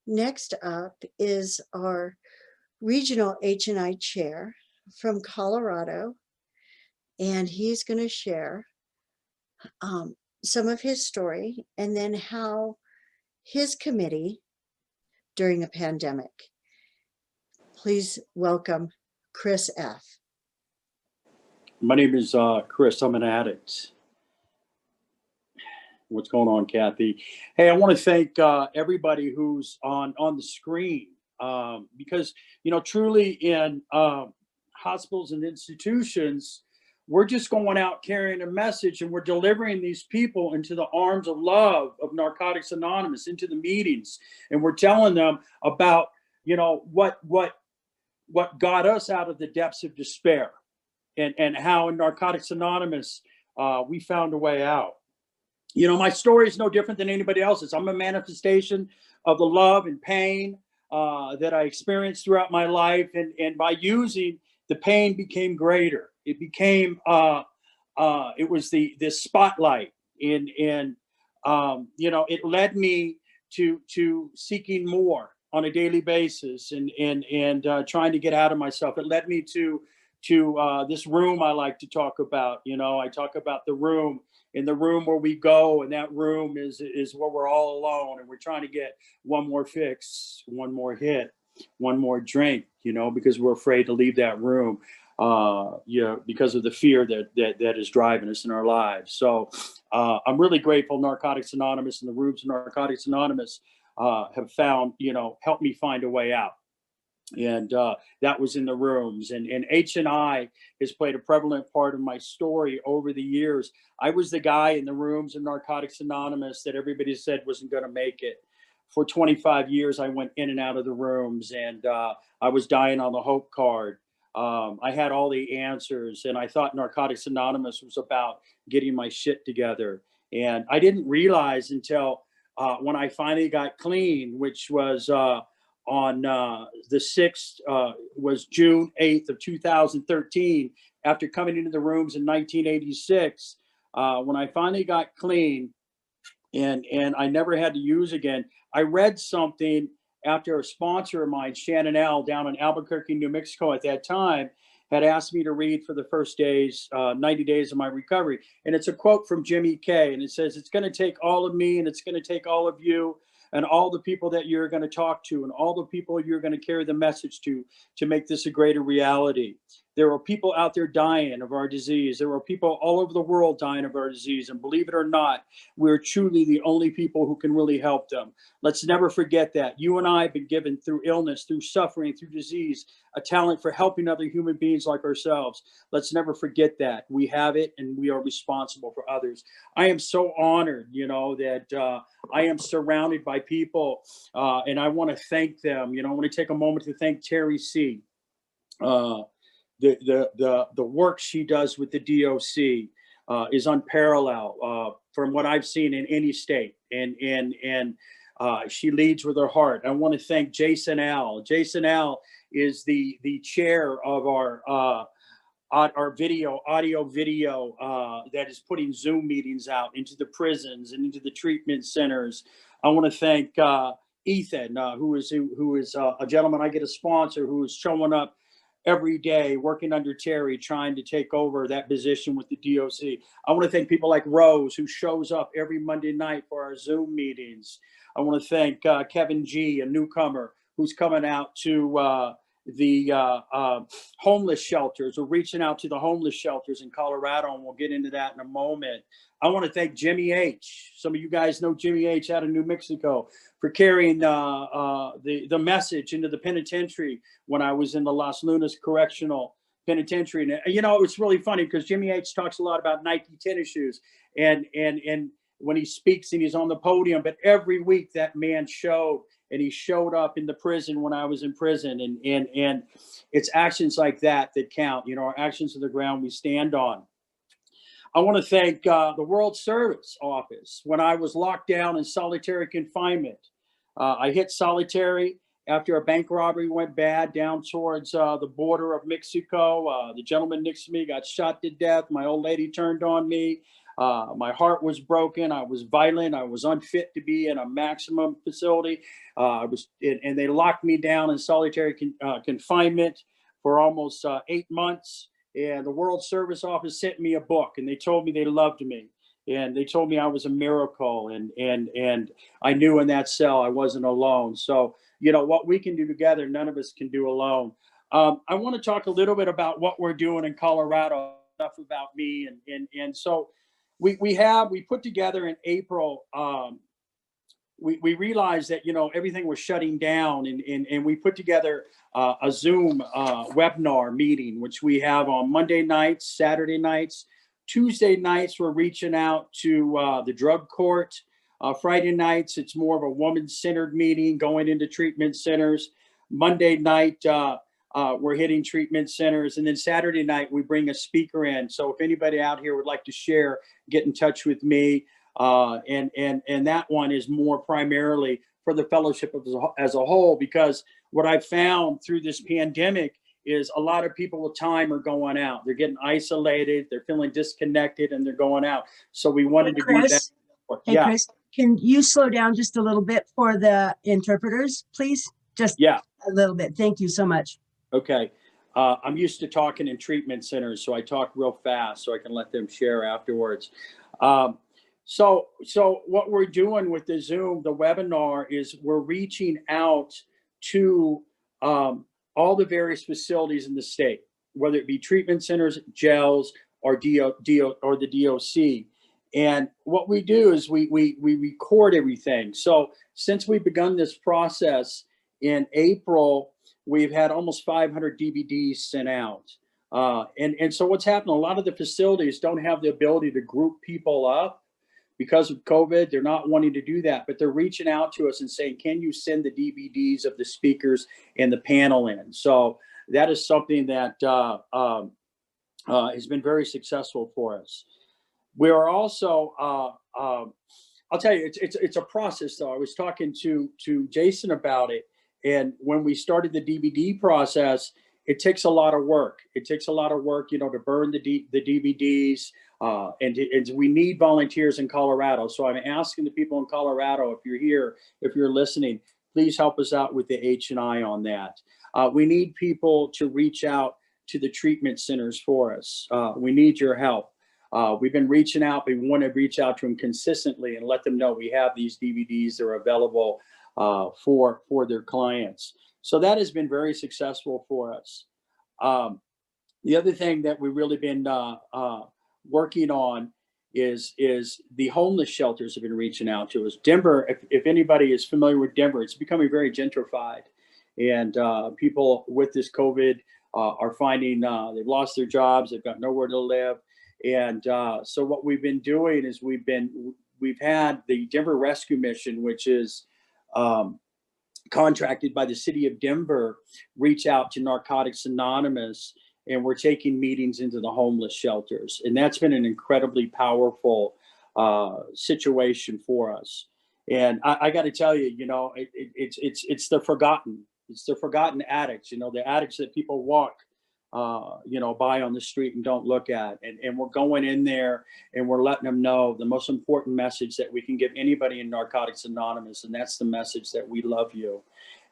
Next up is our regional H&I chair from Colorado, and he's going to share some of his story and then how his committee during a pandemic. Please welcome Chris F. My name is Chris. I'm an addict. What's going on, Kathy? Hey, I want to thank everybody who's on the screen because, truly in hospitals and institutions, we're just going out carrying a message and we're delivering these people into the arms of love of Narcotics Anonymous, into the meetings, and we're telling them about, what got us out of the depths of despair, and how in Narcotics Anonymous we found a way out. My story is no different than anybody else's. I'm a manifestation of the love and pain that I experienced throughout my life, and by using the pain became greater. It became it was the spotlight, and it led me to seeking more on a daily basis, and trying to get out of myself. It led me to this room I like to talk about. I talk about the room. In the room where we go, and that room is where we're all alone, and we're trying to get one more fix, one more hit, one more drink, because we're afraid to leave that room, because of the fear that is driving us in our lives. So I'm really grateful Narcotics Anonymous and the rooms of Narcotics Anonymous have found, helped me find a way out. And that was in the rooms, and H&I has played a prevalent part of my story over the years. I was the guy in the rooms of Narcotics Anonymous that everybody said wasn't going to make it. For 25 years, I went in and out of the rooms, and I was dying on the hope card. I had all the answers, and I thought Narcotics Anonymous was about getting my shit together. And I didn't realize until when I finally got clean, which was on the 6th, was June 8th of 2013, after coming into the rooms in 1986, when I finally got clean and I never had to use again. I read something after a sponsor of mine, Shannon L, down in Albuquerque, New Mexico at that time, had asked me to read for the first 90 days of my recovery. And it's a quote from Jimmy K, and it says, "It's going to take all of me, and it's going to take all of you, and all the people that you're going to talk to, and all the people you're going to carry the message to make this a greater reality." There are people out there dying of our disease. There are people all over the world dying of our disease. And believe it or not, we're truly the only people who can really help them. Let's never forget that. You and I have been given, through illness, through suffering, through disease, a talent for helping other human beings like ourselves. Let's never forget that. We have it, and we are responsible for others. I am so honored, that I am surrounded by people, and I want to thank them. I want to take a moment to thank Terry C. The work she does with the DOC is unparalleled from what I've seen in any state, and she leads with her heart. I want to thank Jason L. Jason L is the chair of our audio video that is putting Zoom meetings out into the prisons and into the treatment centers. I want to thank Ethan, who is a gentleman I get a sponsor, who is showing up every day, working under Terry, trying to take over that position with the DOC. I want to thank people like Rose, who shows up every Monday night for our Zoom meetings. I want to thank Kevin G, a newcomer, who's coming out to the homeless shelters. We're reaching out to the homeless shelters in Colorado, and we'll get into that in a moment. I want to thank Jimmy H. Some of you guys know Jimmy H out of New Mexico, for carrying the message into the penitentiary when I was in the Las Lunas Correctional Penitentiary. And it's really funny because Jimmy H talks a lot about Nike tennis shoes, and when he speaks and he's on the podium, but every week that man showed, and he showed up in the prison when I was in prison, and it's actions like that count. Our actions on the ground we stand on. I want to thank the World Service Office. When I was locked down in solitary confinement, I hit solitary after a bank robbery went bad down towards the border of Mexico. The gentleman next to me got shot to death. My old lady turned on me. My heart was broken. I was violent. I was unfit to be in a maximum facility. And they locked me down in solitary confinement for almost 8 months. And the World Service Office sent me a book, and they told me they loved me, and they told me I was a miracle, and I knew in that cell I wasn't alone. So what we can do together, none of us can do alone. I want to talk a little bit about what we're doing in Colorado. Enough about me, and so we put together in April. We realized that everything was shutting down, and we put together a Zoom webinar meeting, which we have on Monday nights, Saturday nights, Tuesday nights. We're reaching out to the drug court. Friday nights, it's more of a woman-centered meeting, going into treatment centers. Monday night, we're hitting treatment centers, and then Saturday night we bring a speaker in. So if anybody out here would like to share, get in touch with me. And that one is more primarily for the fellowship as a whole, because what I've found through this pandemic is a lot of people with time are going out. They're getting isolated, they're feeling disconnected, and they're going out. So we wanted to do that. Hey, Yeah. Chris, can you slow down just a little bit for the interpreters, please? Just Yeah. a little bit. Thank you so much. Okay. I'm used to talking in treatment centers, so I talk real fast so I can let them share afterwards. So what we're doing with the Zoom, the webinar, is we're reaching out to all the various facilities in the state, whether it be treatment centers, jails, or or the DOC. And what we do is we record everything. So since we've begun this process in April, we've had almost 500 DVDs sent out. And so what's happened, a lot of the facilities don't have the ability to group people up because of COVID. They're not wanting to do that, but they're reaching out to us and saying, can you send the DVDs of the speakers and the panel in? So that is something that has been very successful for us. We are also, I'll tell you, it's a process though. I was talking to Jason about it. And when we started the DVD process, it takes a lot of work. It takes a lot of work, to burn the DVDs, and we need volunteers in Colorado. So I'm asking the people in Colorado, if you're here, if you're listening, please help us out with the H&I on that. We need people to reach out to the treatment centers for us. We need your help. We've been reaching out. We want to reach out to them consistently and let them know we have these DVDs that are available for their clients. So that has been very successful for us. The other thing that we've really been working on is the homeless shelters have been reaching out to us. Denver, if anybody is familiar with Denver, it's becoming very gentrified, and people with this COVID are finding they've lost their jobs, they've got nowhere to live, and so what we've been doing is we've had the Denver Rescue Mission, which is contracted by the city of Denver, reach out to Narcotics Anonymous, and we're taking meetings into the homeless shelters. And that's been an incredibly powerful situation for us. And I got to tell you, it's the forgotten addicts, the addicts that people walk by on the street and don't look at. And we're going in there and we're letting them know the most important message that we can give anybody in Narcotics Anonymous. And that's the message that we love you.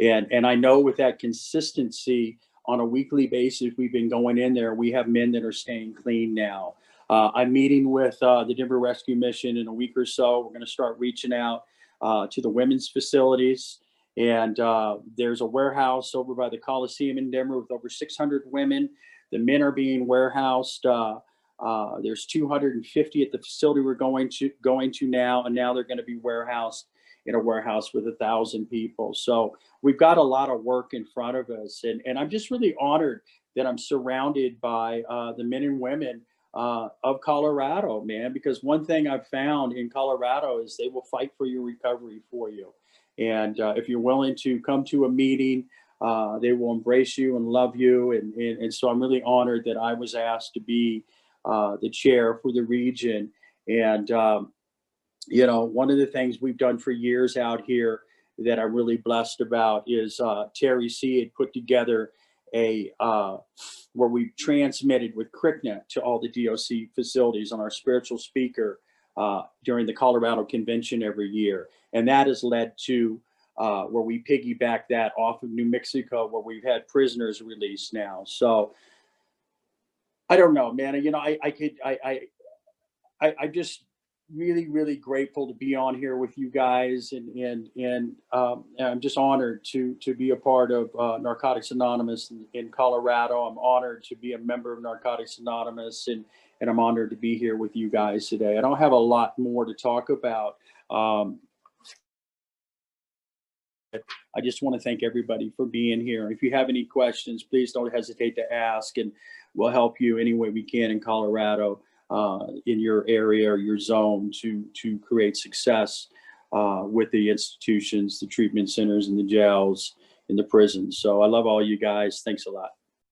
And I know with that consistency on a weekly basis, we've been going in there. We have men that are staying clean now. I'm meeting with the Denver Rescue Mission in a week or so. We're going to start reaching out to the women's facilities. And there's a warehouse over by the Coliseum in Denver with over 600 women. The men are being warehoused. There's 250 at the facility we're going to now, and now they're going to be warehoused in a warehouse with 1,000 people. So we've got a lot of work in front of us, and I'm just really honored that I'm surrounded by the men and women of Colorado, man. Because one thing I've found in Colorado is they will fight for your recovery for you. And if you're willing to come to a meeting, they will embrace you and love you. And so I'm really honored that I was asked to be the chair for the region. And, one of the things we've done for years out here that I'm really blessed about is Terry C. had put together where we transmitted with CRICNet to all the DOC facilities on our spiritual speaker during the Colorado convention every year. And that has led to where we piggyback that off of New Mexico, where we've had prisoners released now. So I don't know, man. You know, I just really, really grateful to be on here with you guys, and I'm just honored to be a part of Narcotics Anonymous in Colorado. I'm honored to be a member of Narcotics Anonymous, and I'm honored to be here with you guys today. I don't have a lot more to talk about. I just want to thank everybody for being here. If you have any questions, please don't hesitate to ask, and we'll help you any way we can in Colorado, in your area or your zone, to create success with the institutions, the treatment centers, and the jails, and the prisons. So I love all you guys. Thanks a lot.